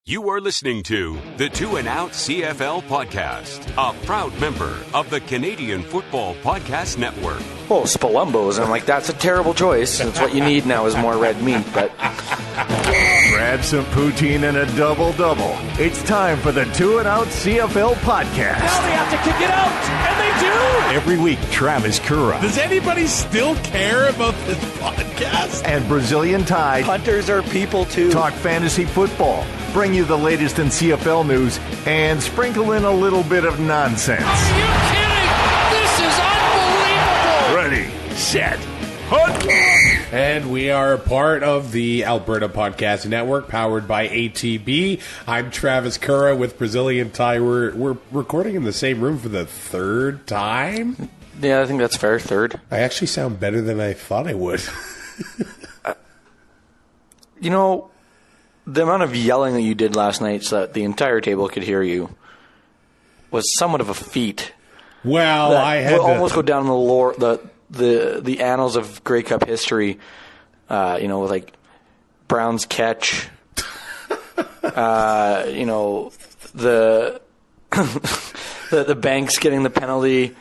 You are listening to the Two and Out CFL podcast, a proud member of the Canadian Football Podcast Network. Oh, Spalumbos. I'm like, that's a terrible choice. That's what you need now is more red meat, but... Grab some poutine and a double-double. It's time for the Two and Out CFL podcast. Now they have to kick it out, and they do! Every week, Travis Currah. Does anybody still care about this podcast? And Brazilian Ty. Hunters are people, too. Talk fantasy football, bring you the latest in CFL news, and sprinkle in a little bit of nonsense. Are you kidding? This is unbelievable! Ready, set, hunt! And we are a part of the Alberta Podcast Network, powered by ATB. I'm Travis Currah with Brazilian Ty. We're recording in the same room for the third time. Yeah, I think that's fair. Third. I actually sound better than I thought I would. You know, the amount of yelling that you did last night so that the entire table could hear you was somewhat of a feat. Well, I had to almost go down the lore, the annals of Grey Cup history. With like Brown's catch. The the Banks getting the penalty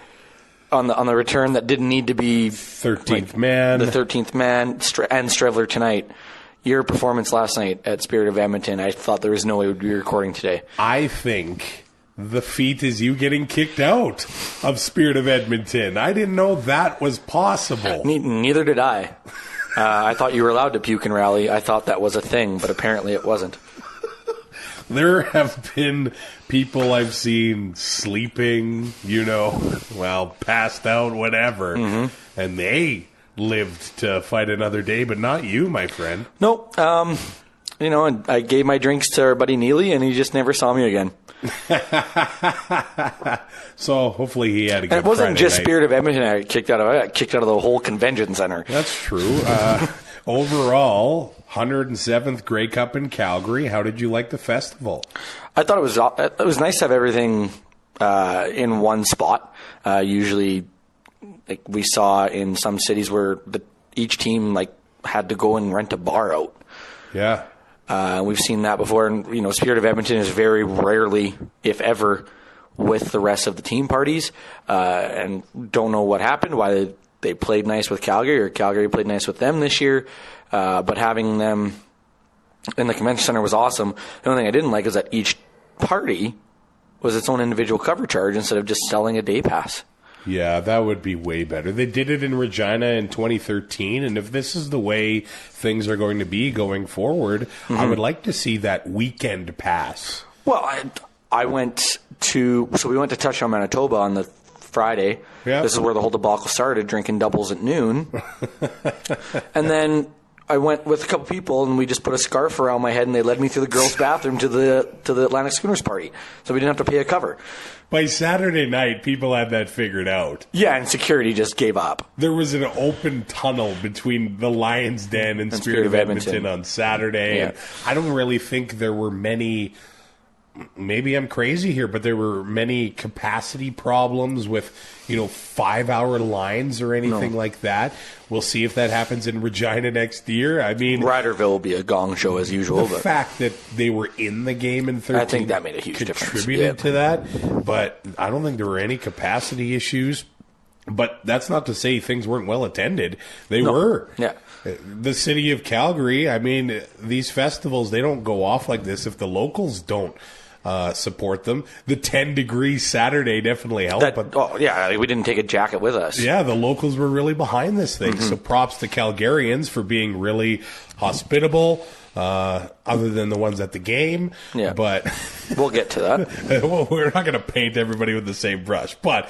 on the return that didn't need to be 13th man. The 13th man and Strevler tonight. Your performance last night at Spirit of Edmonton, I thought there was no way we'd be recording today. I think the feat is you getting kicked out of Spirit of Edmonton. I didn't know that was possible. Neither did I. I thought you were allowed to puke and rally. I thought that was a thing, but apparently it wasn't. There have been people I've seen sleeping, passed out, whatever, and they lived to fight another day, but not you, my friend. Nope. And I gave my drinks to our buddy Neely, and he just never saw me again. So hopefully he had a good And it wasn't Friday just night. Spirit of Edmonton I got kicked out of. I got kicked out of the whole convention center. That's true. Overall, 107th Grey Cup in Calgary. How did you like the festival? I thought it was nice to have everything in one spot. Usually, like we saw in some cities where each team had to go and rent a bar out. Yeah. We've seen that before, and Spirit of Edmonton is very rarely, if ever, with the rest of the team parties, and don't know what happened, why they played nice with Calgary, or Calgary played nice with them this year, but having them in the convention center was awesome. The only thing I didn't like is that each party was its own individual cover charge instead of just selling a day pass. Yeah, that would be way better. They did it in Regina in 2013, and if this is the way things are going to be going forward, I would like to see that weekend pass. Well, we went to Touchdown, Manitoba on the Friday. Yeah. This is where the whole debacle started, drinking doubles at noon. And then I went with a couple people, and we just put a scarf around my head, and they led me through the girls' bathroom to the Atlantic Schooners party. So we didn't have to pay a cover. By Saturday night, people had that figured out. Yeah, and security just gave up. There was an open tunnel between the Lions Den and Spirit of Edmonton on Saturday. Yeah. And I don't really think there were many, maybe I'm crazy here, but there were many capacity problems with, 5-hour lines or anything like that. We'll see if that happens in Regina next year. I mean, Ryderville will be a gong show as usual. The fact that they were in the game in 13 I think that made a huge difference. Contributed to that, but I don't think there were any capacity issues. But that's not to say things weren't well attended. They were. Yeah. The city of Calgary, I mean, these festivals, they don't go off like this if the locals don't support them. The 10-degree Saturday definitely helped. We didn't take a jacket with us. Yeah, the locals were really behind this thing. So props to Calgarians for being really hospitable, other than the ones at the game. Yeah. But we'll get to that. well, we're not going to paint everybody with the same brush. But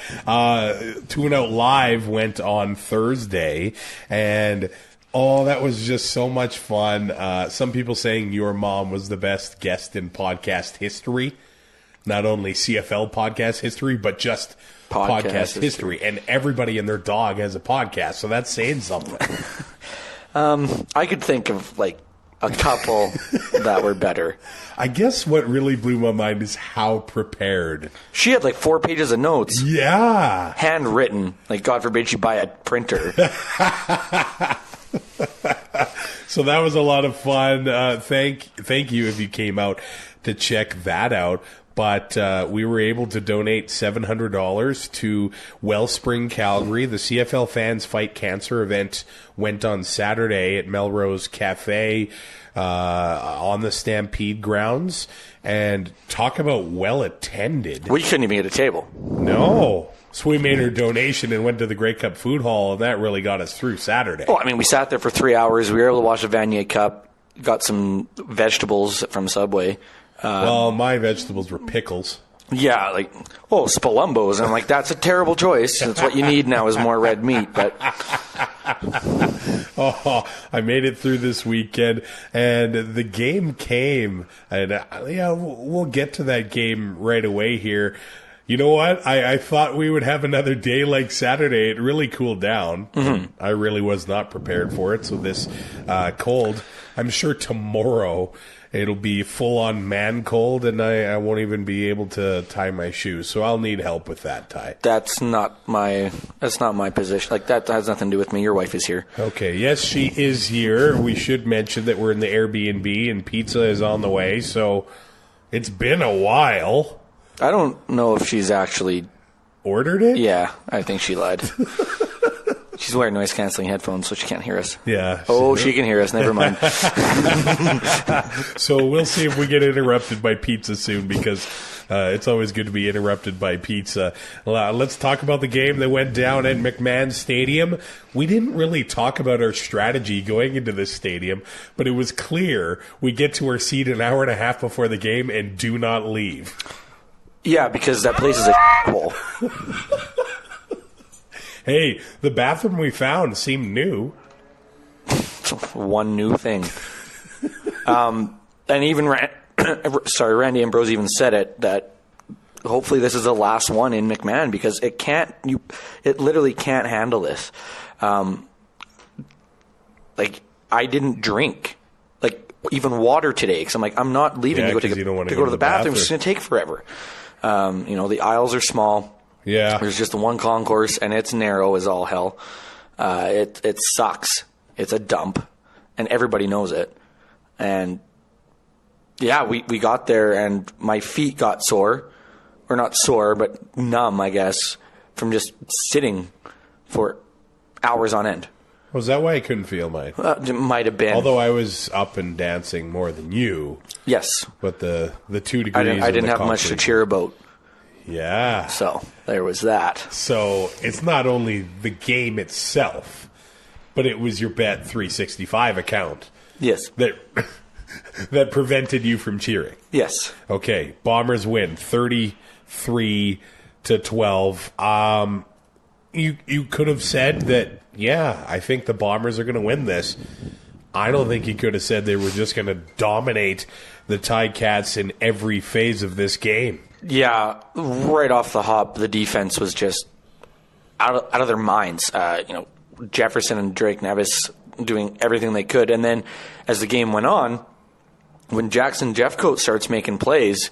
Two and Out Live went on Thursday, and that was just so much fun. Some people saying your mom was the best guest in podcast history. Not only CFL podcast history, but just podcast history. And everybody and their dog has a podcast, so that's saying something. I could think of, a couple that were better. I guess what really blew my mind is how prepared. She had 4 pages of notes. Yeah. Handwritten. God forbid she buy a printer. So that was a lot of fun. Thank you if you came out. to check that out. But we were able to donate $700 to Wellspring Calgary. The CFL Fans Fight Cancer event went on Saturday at Melrose Cafe on the Stampede grounds. And talk about well-attended. We couldn't even get a table. No. So we made our donation and went to the Grey Cup Food Hall, and that really got us through Saturday. Well, I mean, we sat there for 3 hours. We were able to watch the Vanier Cup, got some vegetables from Subway. Well, my vegetables were pickles. Yeah, like, Spalumbos. And I'm like, that's a terrible choice. That's what you need now is more red meat. But I made it through this weekend, and the game came. And we'll get to that game right away here. You know what? I thought we would have another day like Saturday. It really cooled down. Mm-hmm. I really was not prepared for it. So this cold, I'm sure tomorrow it'll be full-on man cold, and I won't even be able to tie my shoes. So I'll need help with that, Ty. That's not my position. Like, that has nothing to do with me. Your wife is here. Okay, yes, she is here. We should mention that we're in the Airbnb, and pizza is on the way. So it's been a while. I don't know if she's actually ordered it. Yeah, I think she lied. She's wearing noise-canceling headphones, so she can't hear us. Yeah. Oh, she can hear us. Never mind. So we'll see if we get interrupted by pizza soon, because it's always good to be interrupted by pizza. Let's talk about the game that went down at McMahon Stadium. We didn't really talk about our strategy going into this stadium, but it was clear we get to our seat an hour and a half before the game and do not leave. Yeah, because that place is a hole. Hey, the bathroom we found seemed new. One new thing. And even Randy Ambrose even said it, that hopefully this is the last one in McMahon, because it literally can't handle this. Like, I didn't drink, like, even water today, because I'm like, I'm not leaving to go to the bathroom. It's just going to take forever. The aisles are small. Yeah. There's just the one concourse, and it's narrow as all hell. It sucks. It's a dump, and everybody knows it. And, yeah, we got there, and my feet got sore. Or not sore, but numb, I guess, from just sitting for hours on end. Was that why I couldn't feel mine? It might have been. Although I was up and dancing more than you. Yes. But the 2 degrees I didn't have much to cheer about. Yeah. So there was that. So it's not only the game itself, but it was your Bet 365 account. Yes. That prevented you from cheering. Yes. Okay. Bombers win 33-12. You could have said that, yeah, I think the Bombers are going to win this. I don't think you could have said they were just going to dominate the Ticats in every phase of this game. Yeah, right off the hop, the defense was just out of their minds. Jefferson and Drake Nevis doing everything they could. And then as the game went on, when Jackson Jeffcoat starts making plays,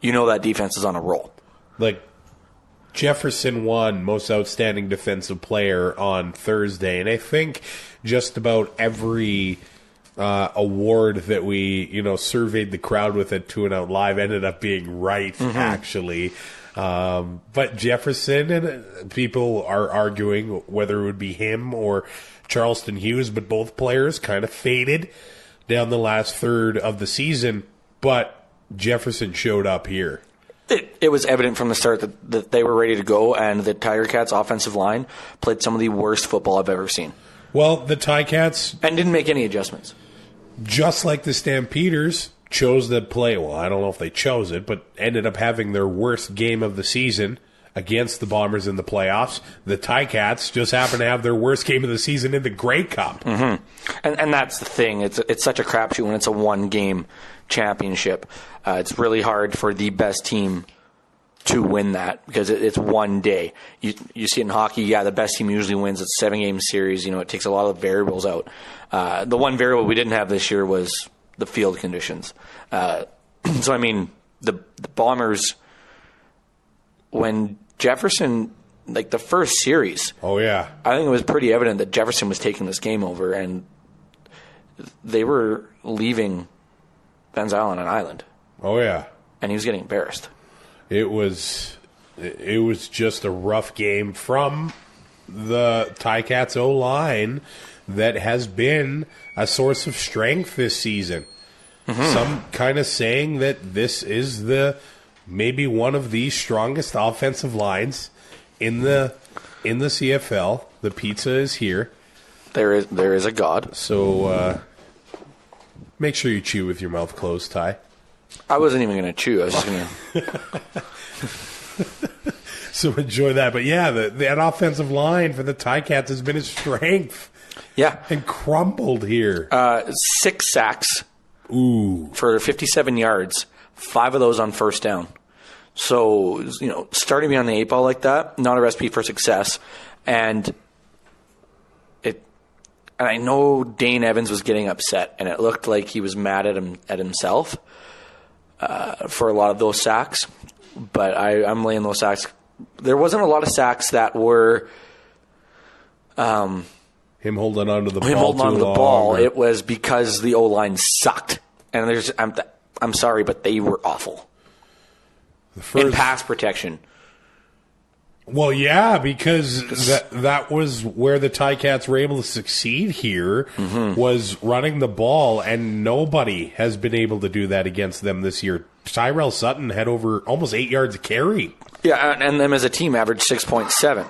that defense is on a roll. Like, Jefferson won Most Outstanding Defensive Player on Thursday, and I think just about every award that we, surveyed the crowd with at 2 and Out Live ended up being right, actually. But Jefferson, and people are arguing whether it would be him or Charleston Hughes, but both players kind of faded down the last third of the season. But Jefferson showed up here. It was evident from the start that they were ready to go, and the Tiger Cats' offensive line played some of the worst football I've ever seen. Well, the Ticats... And didn't make any adjustments. Just like the Stampeders chose to play, well, I don't know if they chose it, but ended up having their worst game of the season against the Bombers in the playoffs. The Ticats just happen to have their worst game of the season in the Grey Cup. Mm-hmm. And that's the thing. It's such a crapshoot when it's a one-game championship. It's really hard for the best team to win that because it's one day. You see it in hockey, the best team usually wins. It's a 7-game series. It takes a lot of variables out. The one variable we didn't have this year was the field conditions. The Bombers, when Jefferson, like the first series, I think it was pretty evident that Jefferson was taking this game over, and they were leaving Ben's Island an island. Oh, yeah. And he was getting embarrassed. It was just a rough game from the Ticats O-line that has been a source of strength this season. Some kind of saying that this is maybe one of the strongest offensive lines in the CFL. The pizza is here. There is a God. So make sure you chew with your mouth closed, Ty. I wasn't even going to chew. I was just going to... So enjoy that. But yeah, that offensive line for the Ticats has been a strength. Yeah. And crumbled here. 6 sacks. Ooh. For 57 yards. 5 of those on first down. So, starting me on the 8 ball like that, not a recipe for success. And I know Dane Evans was getting upset, and it looked like he was mad at himself for a lot of those sacks. But I'm laying those sacks. There wasn't a lot of sacks that were him holding onto the ball. Him holding onto the ball. It was because the O-line sucked, and I'm sorry, but they were awful in pass protection. Well, yeah, because that was where the Ticats were able to succeed here, was running the ball, and nobody has been able to do that against them this year. Tyrell Sutton had over almost 8 yards a carry. Yeah, and them as a team averaged 6.7.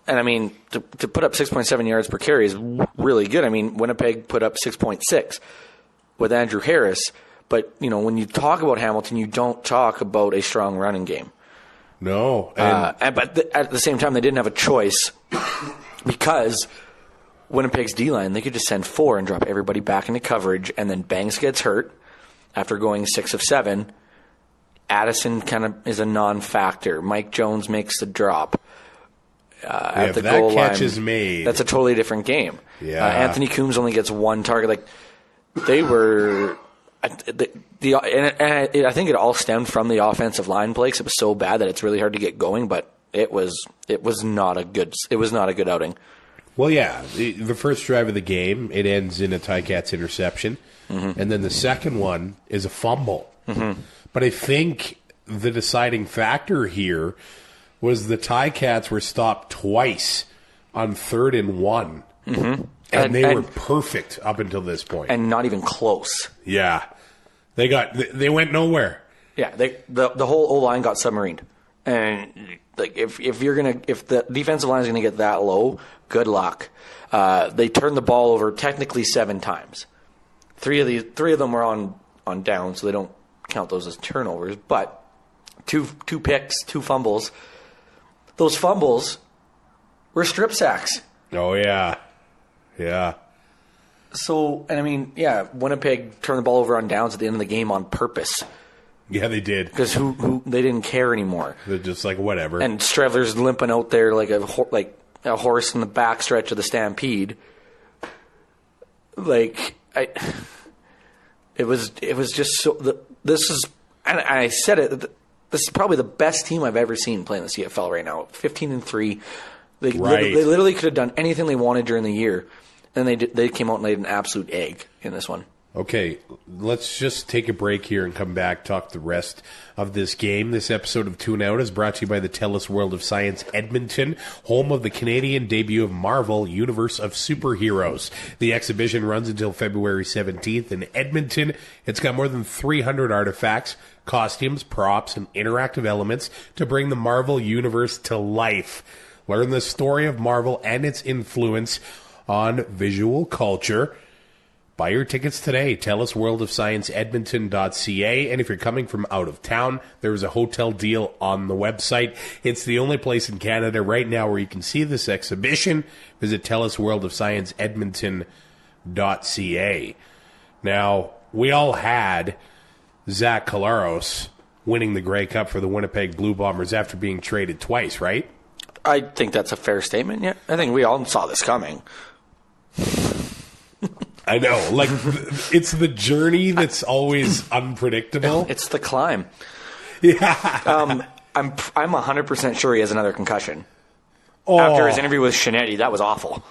And, I mean, to put up 6.7 yards per carry is really good. I mean, Winnipeg put up 6.6 with Andrew Harris. But, when you talk about Hamilton, you don't talk about a strong running game. No. But at the same time, they didn't have a choice because Winnipeg's D-line, they could just send 4 and drop everybody back into coverage, and then Banks gets hurt after going 6 of 7. Addison kind of is a non-factor. Mike Jones makes the drop. At the goal line, catch is made, that's a totally different game. Yeah. Anthony Coombs only gets 1 target. Like, they were... I think it all stemmed from the offensive line play, because it was so bad that it's really hard to get going. But it was not a good outing. Well, yeah, the first drive of the game, it ends in a Ticats interception, and then the second one is a fumble. But I think the deciding factor here was the Ticats were stopped twice on 3rd and 1. And they were perfect up until this point, and not even close. Yeah, they went nowhere. Yeah, the whole O line got submarined, and like if the defensive line is gonna get that low, good luck. They turned the ball over technically 7 times. 3 of them were on down, so they don't count those as turnovers. But two picks, 2 fumbles. Those fumbles were strip sacks. Oh yeah. Yeah. So, and I mean, yeah, Winnipeg turned the ball over on downs at the end of the game on purpose. Yeah, they did. Because they didn't care anymore. They're just like, whatever. And Strevler's limping out there like a horse in the backstretch of the Stampede. Like, it was just so. This is, and I said it. This is probably the best team I've ever seen playing the CFL right now. 15-3. They literally could have done anything they wanted during the year, and they came out and laid an absolute egg in this one. Okay, let's just take a break here and come back, talk the rest of this game. This episode of Tune Out is brought to you by the TELUS World of Science Edmonton, home of the Canadian debut of Marvel Universe of Superheroes. The exhibition runs until February 17th in Edmonton. It's got more than 300 artifacts, costumes, props, and interactive elements to bring the Marvel Universe to life. Learn the story of Marvel and its influence on visual culture. Buy your tickets today. TELUS World of Science Edmonton.ca. And if you're coming from out of town, there is a hotel deal on the website. It's the only place in Canada right now where you can see this exhibition. Visit TELUS World of Science Edmonton.ca. Now, we all had Zach Collaros winning the Grey Cup for the Winnipeg Blue Bombers after being traded twice, right? I think that's a fair statement, yeah. I think we all saw this coming. I know. Like, it's the journey that's always unpredictable. It's the climb. Yeah. I'm 100% sure he has another concussion. Oh. After his interview with Shinetti, that was awful.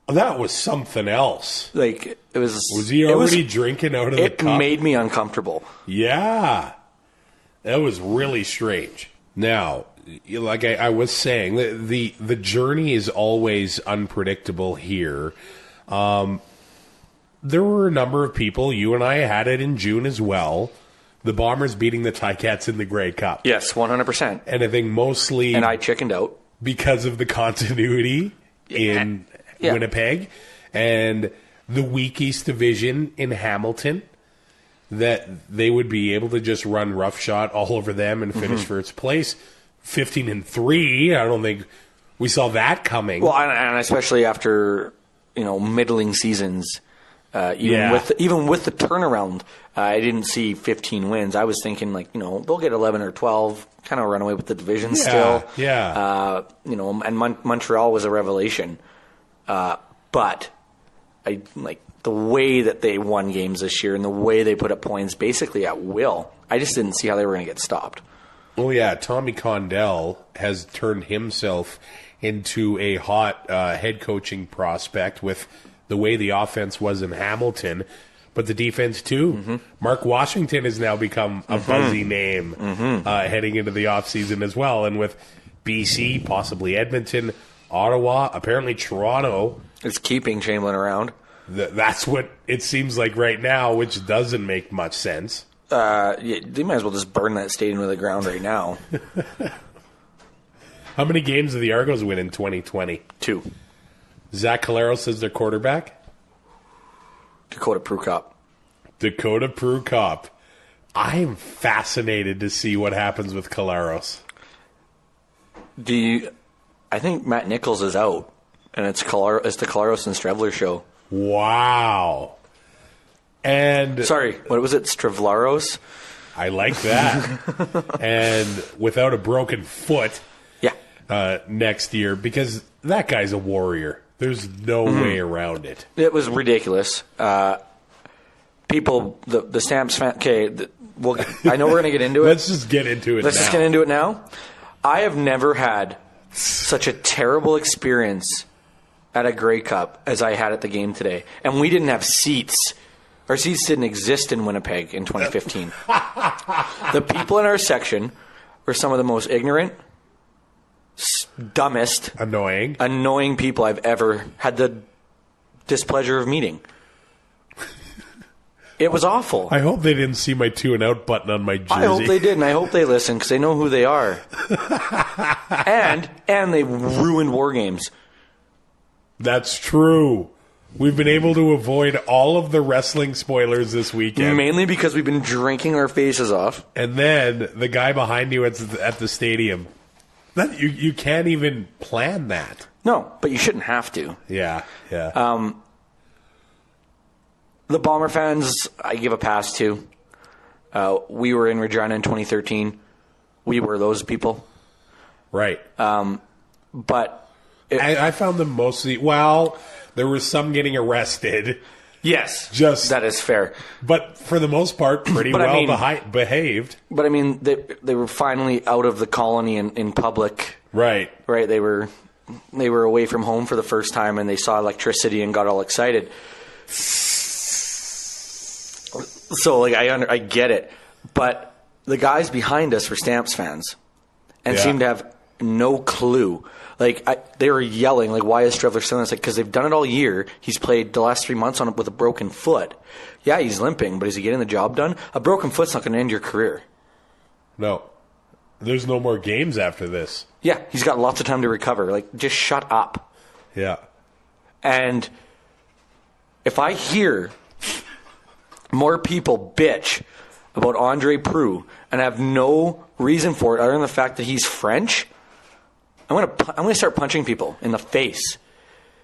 That was something else. Like, it was... Was he already drinking out of the cup? It made me uncomfortable. Yeah. That was really strange. Now, like I was saying, the journey is always unpredictable here. There were a number of people, you and I had it in June as well, the Bombers beating the Ticats in the Grey Cup. Yes, 100%. And I think mostly... And I chickened out. Because of the continuity in Winnipeg and the weak East Division in Hamilton, that they would be able to just run roughshod all over them and finish first place. 15-3, I don't think we saw that coming. Well, and especially after, middling seasons, even with the turnaround, I didn't see 15 wins. I was thinking they'll get 11 or 12, kind of run away with the division still. Yeah. And Montreal was a revelation. But I like the way that they won games this year and the way they put up points basically at will. I just didn't see how they were going to get stopped. Oh, yeah. Tommy Condell has turned himself into a hot head coaching prospect with the way the offense was in Hamilton, but the defense too. Mark Washington has now become a buzzy name heading into the offseason as well. And with BC, possibly Edmonton, Ottawa, apparently Toronto. It's keeping Chamberlain around. That's what it seems like right now, which doesn't make much sense. They might as well just burn that stadium to the ground right now. How many games did the Argos win in 2020? 2. Zach Collaros is their quarterback? Dakota Prukop. Dakota Prukop. I am fascinated to see what happens with Collaros. I think Matt Nichols is out, and it's the Collaros and Strevler show. Wow. And sorry, what was it? Strevlaros? I like that. And without a broken foot next year, because that guy's a warrior. There's no way around it. It was ridiculous. People, the Stamps fan... Okay, I know we're going to get into it. Let's just get into it now. I have never had such a terrible experience at a Grey Cup as I had at the game today. And we didn't have seats. Our seats didn't exist in Winnipeg in 2015. The people in our section were some of the most ignorant, dumbest, annoying people I've ever had the displeasure of meeting. It was awful. I hope they didn't see my 2-and-out button on my jersey. I hope they did, and I hope they listen because they know who they are. and they ruined War Games. That's true. We've been able to avoid all of the wrestling spoilers this weekend. Mainly because we've been drinking our faces off. And then the guy behind you at the stadium. You can't even plan that. No, but you shouldn't have to. Yeah. The Bomber fans, I give a pass to. We were in Regina in 2013. We were those people. Right. But... I found them mostly... Well, there was some getting arrested. Yes. That is fair. But for the most part, pretty behaved. But, I mean, they were finally out of the colony in public. Right. Right. They were away from home for the first time, and they saw electricity and got all excited. So, I get it. But the guys behind us were Stamps fans and seemed to have no clue. They were yelling, why is Strevler still in this? Because they've done it all year. He's played the last 3 months with a broken foot. Yeah, he's limping, but is he getting the job done? A broken foot's not going to end your career. No. There's no more games after this. Yeah, he's got lots of time to recover. Just shut up. Yeah. And if I hear more people bitch about Andre Proulx and have no reason for it other than the fact that he's French... I'm gonna start punching people in the face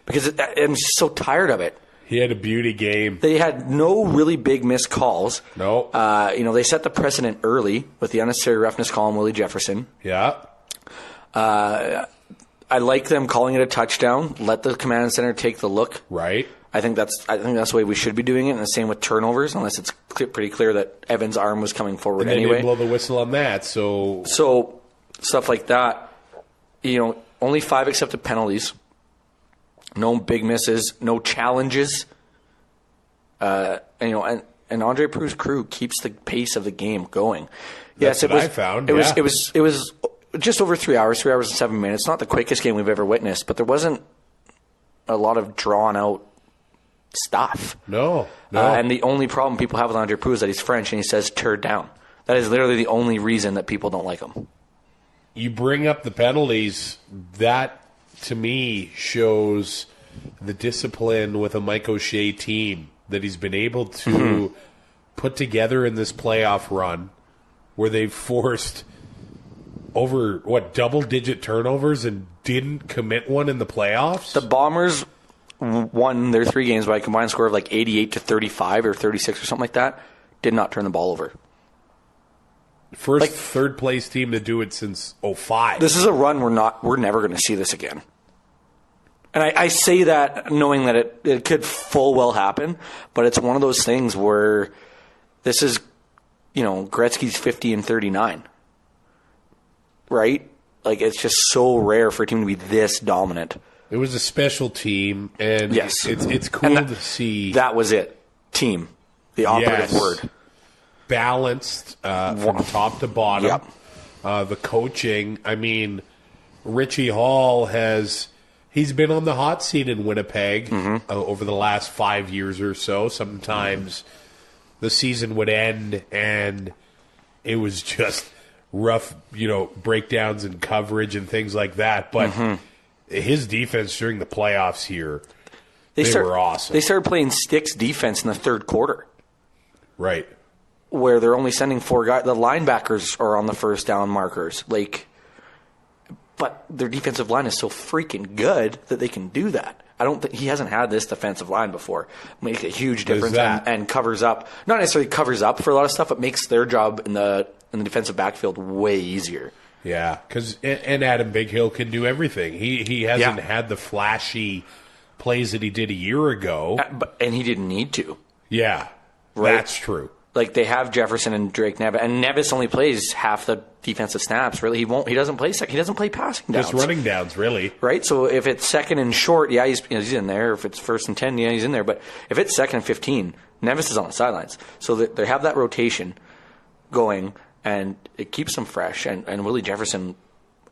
because I'm just so tired of it. He had a beauty game. They had no really big missed calls. No. They set the precedent early with the unnecessary roughness call on Willie Jefferson. Yeah. I like them calling it a touchdown. Let the command center take the look. Right. I think that's the way we should be doing it, and the same with turnovers, unless it's pretty clear that Evan's arm was coming forward anyway. And they didn't blow the whistle on that, so stuff like that. Only 5 accepted penalties. No big misses, no challenges. And Andre Prue's crew keeps the pace of the game going. That's what I found. It was just over 3 hours, 3 hours and 7 minutes. Not the quickest game we've ever witnessed, but there wasn't a lot of drawn out stuff. No. And the only problem people have with Andre Prue is that he's French and he says "turd down." That is literally the only reason that people don't like him. You bring up the penalties. That, to me, shows the discipline with a Mike O'Shea team that he's been able to put together in this playoff run, where they've forced over, double-digit turnovers and didn't commit one in the playoffs? The Bombers won their 3 games by a combined score of 88-35 or 36 or something like that. Did not turn the ball over. First third-place team to do it since 2005. This is a run we're never going to see this again. And I say that knowing that it could full well happen, but it's one of those things where this is, Gretzky's 50 and 39. Right? It's just so rare for a team to be this dominant. It was a special team, and yes. it's cool to see. That was it. Team. The operative word. Balanced from top to bottom. Yep. The coaching. I mean, Richie Hall he's been on the hot seat in Winnipeg over the last 5 years or so. Sometimes the season would end and it was just rough, breakdowns and coverage and things like that. But his defense during the playoffs here, they were awesome. They started playing sticks defense in the third quarter. Right. Where they're only sending 4 guys. The linebackers are on the first down markers. But their defensive line is so freaking good that they can do that. I don't think he hasn't had this defensive line before. Make a huge difference and covers up. Not necessarily covers up for a lot of stuff, but makes their job in the defensive backfield way easier. Yeah, and Adam Bighill can do everything. He hasn't had the flashy plays that he did a year ago, and he didn't need to. Yeah, right? That's true. They have Jefferson and Drake Nevis, and Nevis only plays half the defensive snaps. Really, he doesn't play second. He doesn't play passing downs. Just running downs, really. Right. So if it's second and short, he's in there. If it's first and 10, he's in there. But if it's second and 15, Nevis is on the sidelines. So they have that rotation going, and it keeps them fresh. And Willie Jefferson,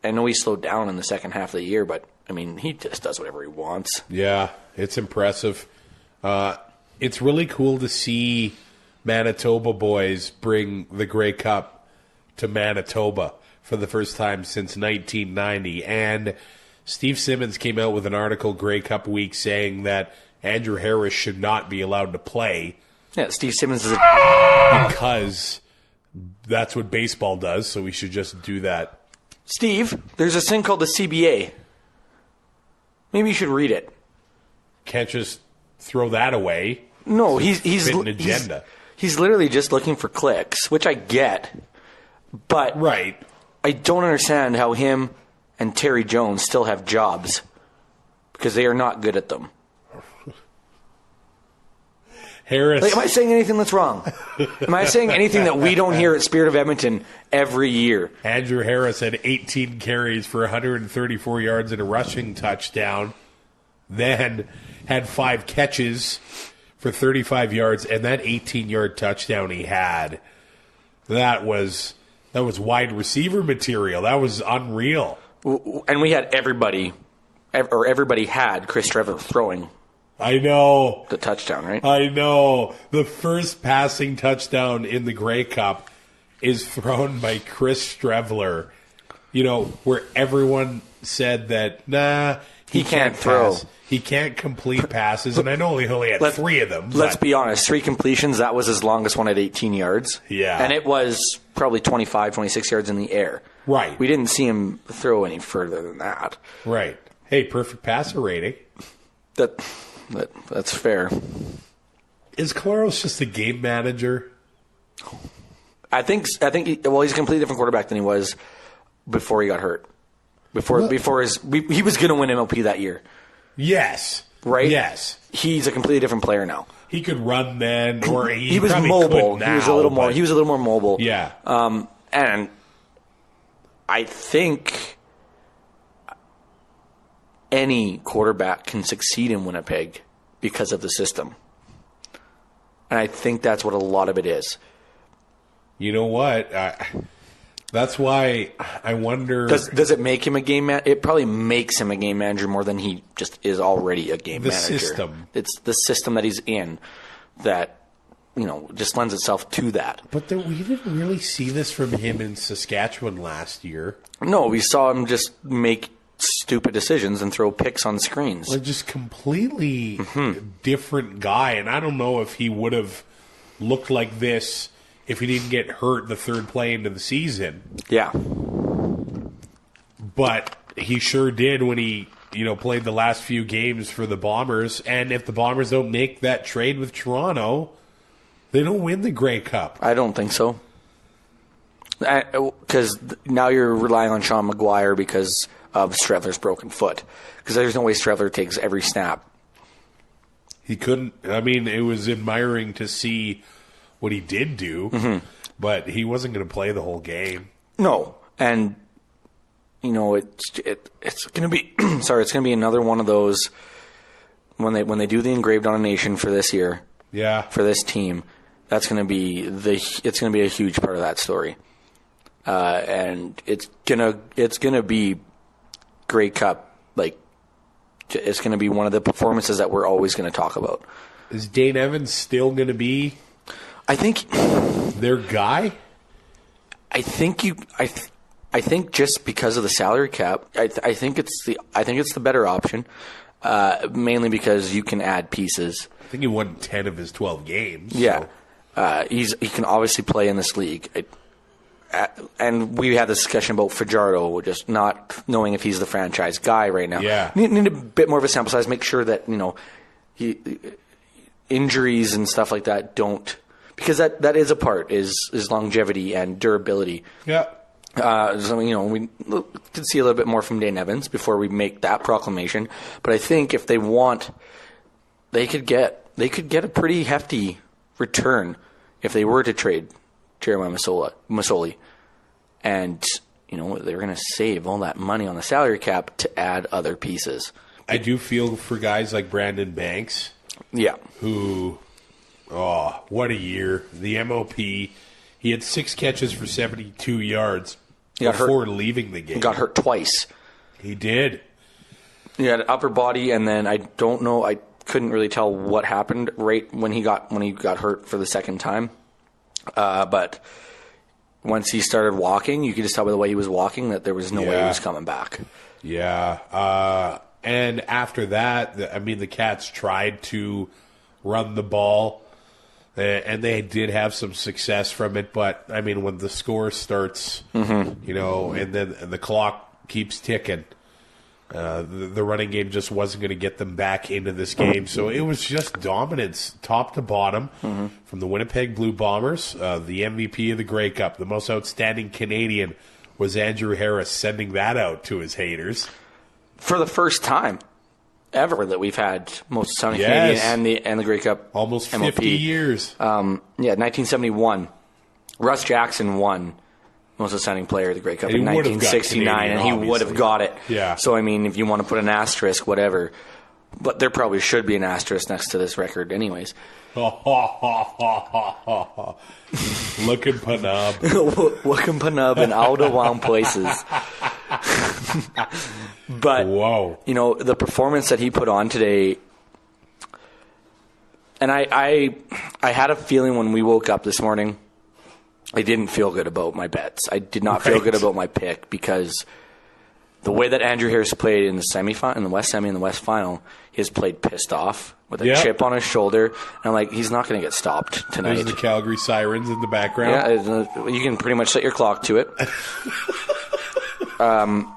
I know he slowed down in the second half of the year, but I mean he just does whatever he wants. Yeah, it's impressive. It's really cool to see Manitoba boys bring the Grey Cup to Manitoba for the first time since 1990. And Steve Simmons came out with an article Grey Cup week saying that Andrew Harris should not be allowed to play. Yeah, Steve Simmons is because that's what baseball does, so we should just do that. Steve, there's this thing called the CBA. Maybe you should read it. Can't just throw that away. No, he's an agenda. He's literally just looking for clicks, which I get. But right. I don't understand how him and Terry Jones still have jobs because they are not good at them. Harris. Am I saying anything that's wrong? Am I saying anything that we don't hear at Spirit of Edmonton every year? Andrew Harris had 18 carries for 134 yards and a rushing touchdown. Then had 5 catches for 35 yards, and that 18-yard touchdown he had, that was wide receiver material. That was unreal. And we had everybody had Chris Trevor throwing. I know. The touchdown, right? I know. The first passing touchdown in the Grey Cup is thrown by Chris Streveler, where everyone said that, nah, he can't throw. He can't complete passes, and I know he only had 3 of them. Let's be honest. 3 completions, that was his longest one at 18 yards. Yeah. And it was probably 25, 26 yards in the air. Right. We didn't see him throw any further than that. Right. Hey, perfect passer rating. That's fair. Is Claros just a game manager? I think he's a completely different quarterback than he was before he got hurt. He was going to win MLP that year. Yes. Right? Yes. He's a completely different player now. He could run then, or he was mobile. Now, he was a little more mobile. Yeah. And I think any quarterback can succeed in Winnipeg because of the system. And I think that's what a lot of it is. You know what? That's why I wonder... Does it make him a game manager? It probably makes him a game manager more than he just is already a game manager. The system. It's the system that he's in that, just lends itself to that. But we didn't really see this from him in Saskatchewan last year. No, we saw him just make stupid decisions and throw picks on screens. Like, just completely different guy. And I don't know if he would have looked like this if he didn't get hurt the third play into the season. Yeah. But he sure did when he, played the last few games for the Bombers. And if the Bombers don't make that trade with Toronto, they don't win the Grey Cup. I don't think so. Because now you're relying on Sean McGuire because of Streveler's broken foot. Because there's no way Streveler takes every snap. He couldn't. I mean, it was admiring to see what he did do, but he wasn't going to play the whole game. No, and it's going to be it's going to be another one of those when they do the engraved on a nation for this year. Yeah, for this team, that's going to be it's going to be a huge part of that story, and it's gonna be Grey Cup. Like, it's going to be one of the performances that we're always going to talk about. Is Dane Evans still going to be? I think their guy. I think just because of the salary cap, I think it's the better option, mainly because you can add pieces. I think he won 10 of his 12 games. Yeah, so. He can obviously play in this league. And we had this discussion about Fajardo, just not knowing if he's the franchise guy right now. Yeah, need a bit more of a sample size. Make sure that injuries and stuff like that don't. Because that is a part, is longevity and durability. Yeah. So, we could see a little bit more from Dane Evans before we make that proclamation. But I think if they want, they could get a pretty hefty return if they were to trade Jeremiah Masoli. And, they're going to save all that money on the salary cap to add other pieces. I do feel for guys like Brandon Banks. Yeah. Who... Oh, what a year. The MOP. He had 6 catches for 72 yards before leaving the game. He got hurt twice. He did. He had an upper body, and then I don't know. I couldn't really tell what happened right when he got hurt for the second time. But once he started walking, you could just tell by the way he was walking that there was no way he was coming back. Yeah. And after that, the Cats tried to run the ball. And they did have some success from it, but when the score starts, and then the clock keeps ticking, the running game just wasn't going to get them back into this game. So it was just dominance, top to bottom, from the Winnipeg Blue Bombers. The MVP of the Grey Cup, the most outstanding Canadian, was Andrew Harris, sending that out to his haters for the first time ever that we've had most outstanding Canadian and the Grey Cup. Almost 50 MOP. years. 1971. Russ Jackson won most outstanding player of the Grey Cup in 1969, and he would have got it. Yeah. So, if you want to put an asterisk, whatever. But there probably should be an asterisk next to this record anyways. Wookin Pa Nub. Wookin Pa Nub in all the wrong places. But, whoa. The performance that he put on today, and I had a feeling when we woke up this morning, I didn't feel good about my bets. I did not feel good about my pick because the way that Andrew Harris played in the semifinal, in the West Semi and the West Final, he has played pissed off with a chip on his shoulder. And I'm like, he's not going to get stopped tonight. There's the Calgary Sirens in the background. Yeah, you can pretty much set your clock to it. And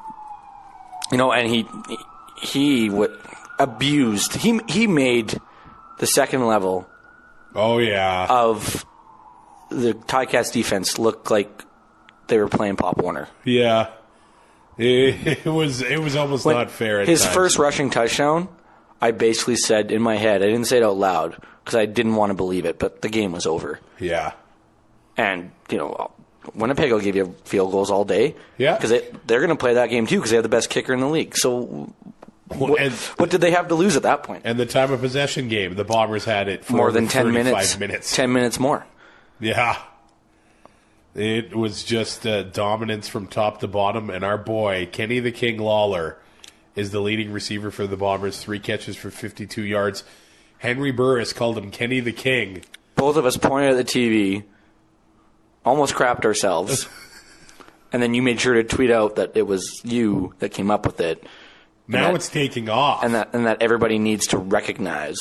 he abused. He made the second level. Oh yeah. Of the Ticats defense look like they were playing Pop Warner. Yeah. It was almost not fair at his times. First rushing touchdown, I basically said in my head, I didn't say it out loud because I didn't want to believe it, but the game was over. Yeah. And, Winnipeg will give you field goals all day. Yeah. Because they're going to play that game too because they have the best kicker in the league. So What did they have to lose at that point? And the time of possession game, the Bombers had it for more than 10 minutes. 10 minutes more. Yeah. It was just dominance from top to bottom, and our boy, Kenny the King Lawler, is the leading receiver for the Bombers, 3 catches for 52 yards. Henry Burris called him Kenny the King. Both of us pointed at the TV, almost crapped ourselves, and then you made sure to tweet out that it was you that came up with it. Now it's taking off. And that everybody needs to recognize.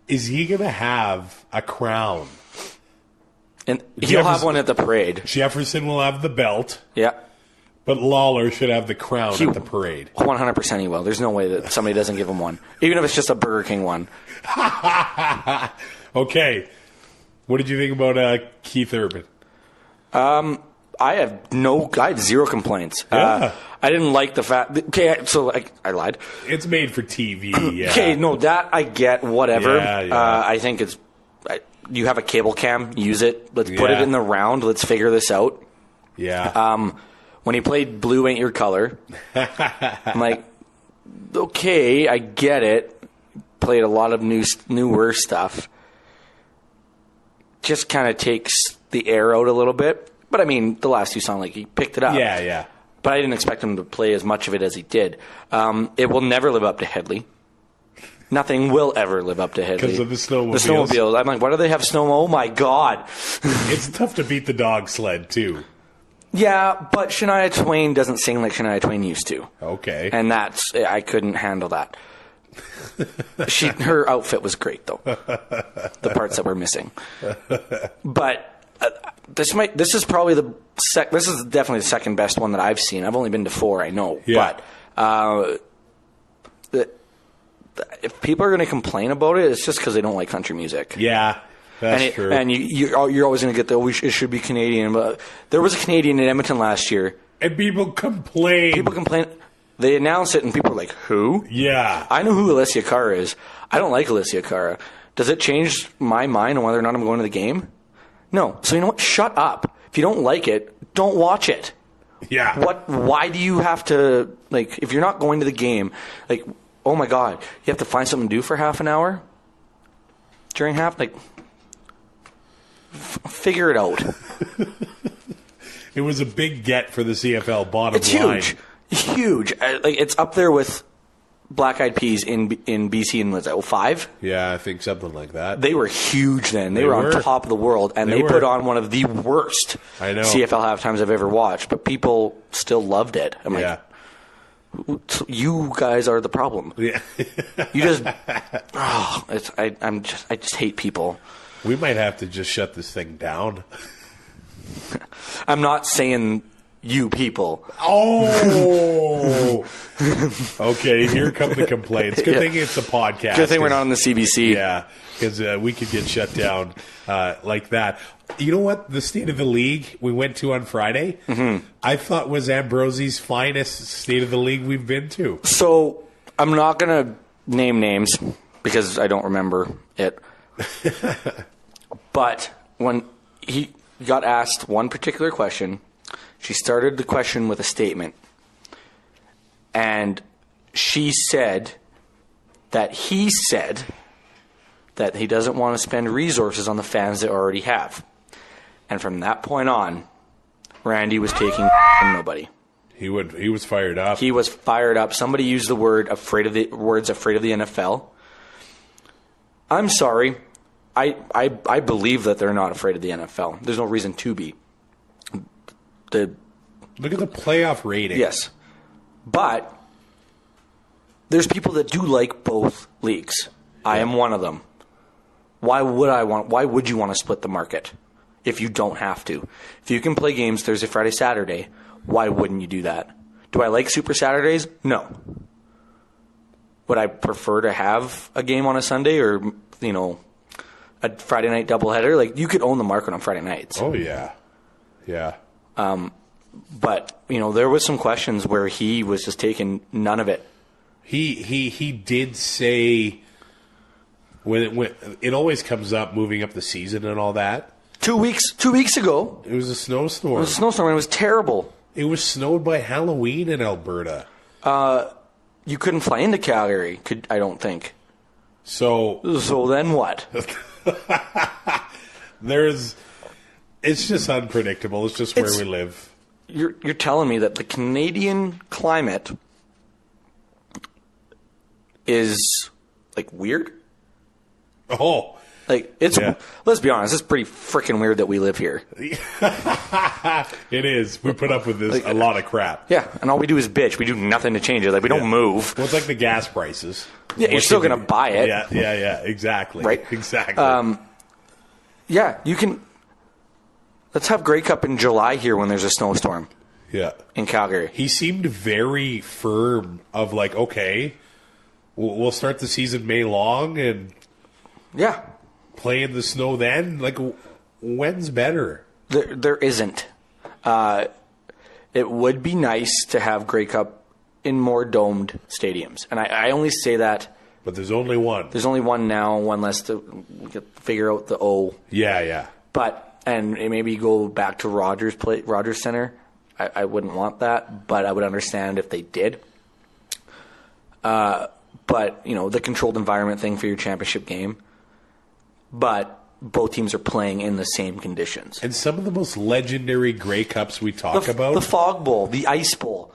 Is he going to have a crown? And he'll have one at the parade. Jefferson will have the belt. Yeah. But Lawler should have the crown at the parade. 100% he will. There's no way that somebody doesn't give him one. Even if it's just a Burger King one. Okay. What did you think about Keith Urban? I had 0 complaints. Yeah. I didn't like the fact... Okay, so I lied. It's made for TV, yeah. Okay, no, that I get, whatever. Yeah. I think it's... you have a cable cam, use it. Let's put it in the round. Let's figure this out. Yeah. When he played Blue Ain't Your Color, I'm like, okay, I get it. Played a lot of newer stuff. Just kind of takes the air out a little bit. But I mean, the last 2 sound like he picked it up. Yeah. But I didn't expect him to play as much of it as he did. It will never live up to Headley. Nothing will ever live up to Headley. Because of the snowmobiles. The snowmobiles. I'm like, why do they have snow? Oh, my God. It's tough to beat the dog sled, too. Yeah, but Shania Twain doesn't sing like Shania Twain used to. Okay. And I couldn't handle that. Her outfit was great, though. The parts that were missing. But this is probably this is definitely the second best one that I've seen. I've only been to 4, I know. Yeah. But if people are going to complain about it, it's just because they don't like country music. Yeah, that's true. And you're always going to get it should be Canadian. But there was a Canadian in Edmonton last year. And people complain. They announced it, and people were like, who? Yeah. I know who Alessia Cara is. I don't like Alessia Cara. Does it change my mind on whether or not I'm going to the game? No. So you know what? Shut up. If you don't like it, don't watch it. Yeah. Why do you have to, like, if you're not going to the game, like, oh my God, you have to find something to do for half an hour during half? Like, figure it out. It was a big get for the CFL bottom it's line. It's huge. Like, it's up there with Black Eyed Peas in BC in, was that 05? Yeah, I think something like that. They were huge then. They were on top of the world, and they put on one of the worst CFL halftimes I've ever watched, but people still loved it. I'm like, you guys are the problem. Yeah. You just, I just hate people. We might have to just shut this thing down. I'm not saying you people. Oh! Okay, here come the complaints. Good thing it's a podcast. Good thing we're not on the CBC. Yeah, because we could get shut down like that. You know what? The State of the League we went to on Friday, I thought was Ambrosie's finest State of the League we've been to. So, I'm not going to name names because I don't remember it. But when he got asked one particular question, she started the question with a statement. And she said that he said that he doesn't want to spend resources on the fans that already have. And from that point on, Randy was taking from nobody. He was fired up. He was fired up. Somebody used the word afraid of the NFL. I'm sorry. I believe that they're not afraid of the NFL. There's no reason to be. Look at the playoff rating. Yes. But there's people that do like both leagues. I am one of them. Why would you want to split the market if you don't have to? If you can play games Thursday, Friday, Saturday, why wouldn't you do that? Do I like Super Saturdays? No. Would I prefer to have a game on a Sunday or, a Friday night doubleheader? Like, you could own the market on Friday nights. Oh, yeah. Yeah. But, there was some questions where he was just taking none of it. He did say when it always comes up moving up the season and all that. 2 weeks ago. It was a snowstorm. It was a snowstorm and it was terrible. It was snowed by Halloween in Alberta. you couldn't fly into Calgary, I don't think. So then what? It's just unpredictable. It's just where we live. You're telling me that the Canadian climate is like weird? Oh. Like let's be honest, it's pretty freaking weird that we live here. It is. We put up with this a lot of crap. Yeah, and all we do is bitch. We do nothing to change it. Like we don't move. Well, it's like the gas prices. Yeah, you're still going to buy it. Yeah, exactly. Right? Exactly. Yeah, you can. Let's have Grey Cup in July here when there's a snowstorm. Yeah. In Calgary. He seemed very firm of like, okay, we'll start the season May long and play in the snow then. Like, when's better? There isn't. It would be nice to have Grey Cup in more domed stadiums. And I only say that. But there's only one. There's only one now, one less to figure out the O. Yeah. But, and maybe go back to Rogers Center. I wouldn't want that, but I would understand if they did. But, the controlled environment thing for your championship game. But both teams are playing in the same conditions. And some of the most legendary Grey Cups we talk about. The Fog Bowl, the Ice Bowl.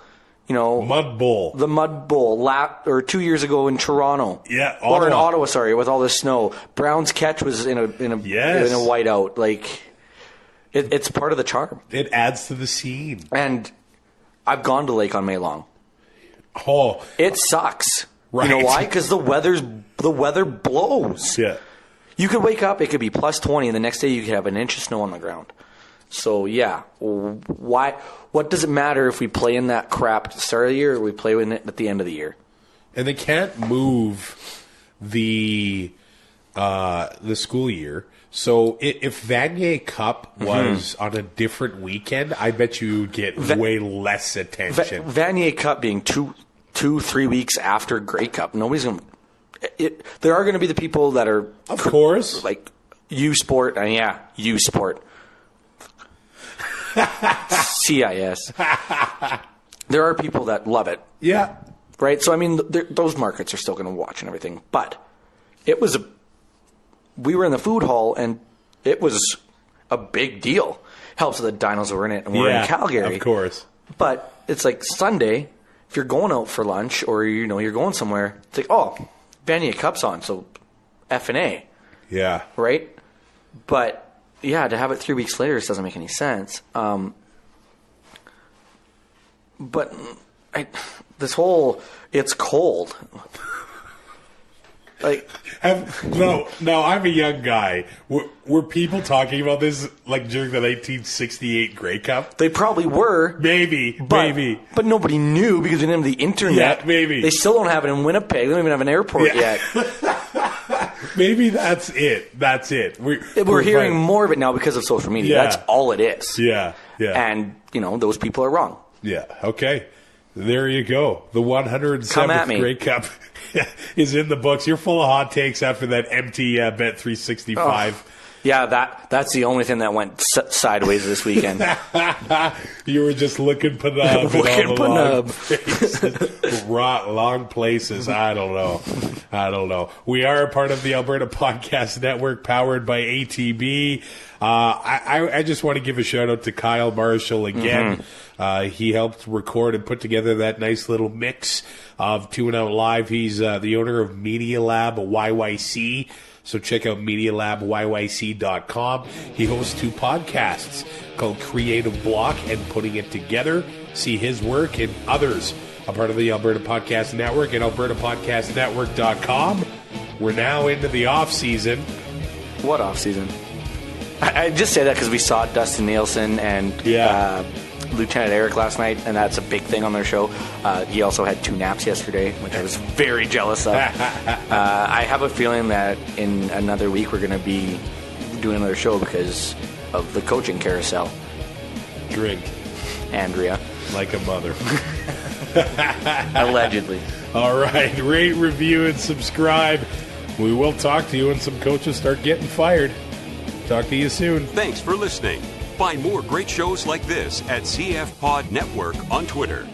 Mud Bowl. The Mud Bowl, 2 years ago in Toronto. Yeah, Or in Ottawa, sorry, with all the snow. Brown's Catch was in a whiteout. Like, it's part of the charm. It adds to the scene. And I've gone to Lake on May Long. Oh. It sucks. Right. You know why? Because the weather blows. Yeah. You could wake up, it could be plus 20, and the next day you could have an inch of snow on the ground. So, yeah. Why? What does it matter if we play in that crap at the start of the year or we play in it at the end of the year? And they can't move the school year. So if Vanier Cup was on a different weekend, I bet you would get way less attention. Vanier Cup being 3 weeks after Grey Cup, nobody's going to... There are going to be the people that are... Of course. Like, U-Sport, and U-Sport. CIS. There are people that love it. Yeah. Right? So, I mean, those markets are still going to watch and everything. But we were in the food hall, and it was a big deal. Helps that the Dinos were in it, and we're in Calgary. Of course. But it's like Sunday, if you're going out for lunch or, you're going somewhere, it's like, oh, Vanier Cup's on, so F&A. Yeah. Right? But... yeah, to have it 3 weeks later just doesn't make any sense. But this whole it's cold. Like no, I'm a young guy. Were people talking about this like during the 1968 Grey Cup? They probably were. Maybe. But nobody knew because they didn't have the internet. Yeah, maybe. They still don't have it in Winnipeg. They don't even have an airport yet. Maybe that's it. We're hearing more of it now because of social media. Yeah. That's all it is. Yeah. And, those people are wrong. Yeah. Okay. There you go. The 107th Grey Cup is in the books. You're full of hot takes after that empty Bet 365. Oh. Yeah, that's the only thing that went sideways this weekend. You were just looking Pa Nub. Wookin Pa Nub. Long places. I don't know. We are a part of the Alberta Podcast Network, powered by ATB. I just want to give a shout out to Kyle Marshall again. He helped record and put together that nice little mix of 2 and Out Live. He's the owner of Media Lab YYC. So check out MediaLabYYC.com. He hosts 2 podcasts called Creative Block and Putting It Together. See his work and others, a part of the Alberta Podcast Network at AlbertaPodcastNetwork.com. We're now into the off-season. What off-season? I just say that because we saw Dustin Nielsen and Lieutenant Eric last night, and that's a big thing on their show. He also had 2 naps yesterday, which I was very jealous of. I have a feeling that in another week we're going to be doing another show because of the coaching carousel. Drink. Andrea. Like a mother. Allegedly. All right. Rate, review, and subscribe. We will talk to you when some coaches start getting fired. Talk to you soon. Thanks for listening. Find more great shows like this at CF Pod Network on Twitter.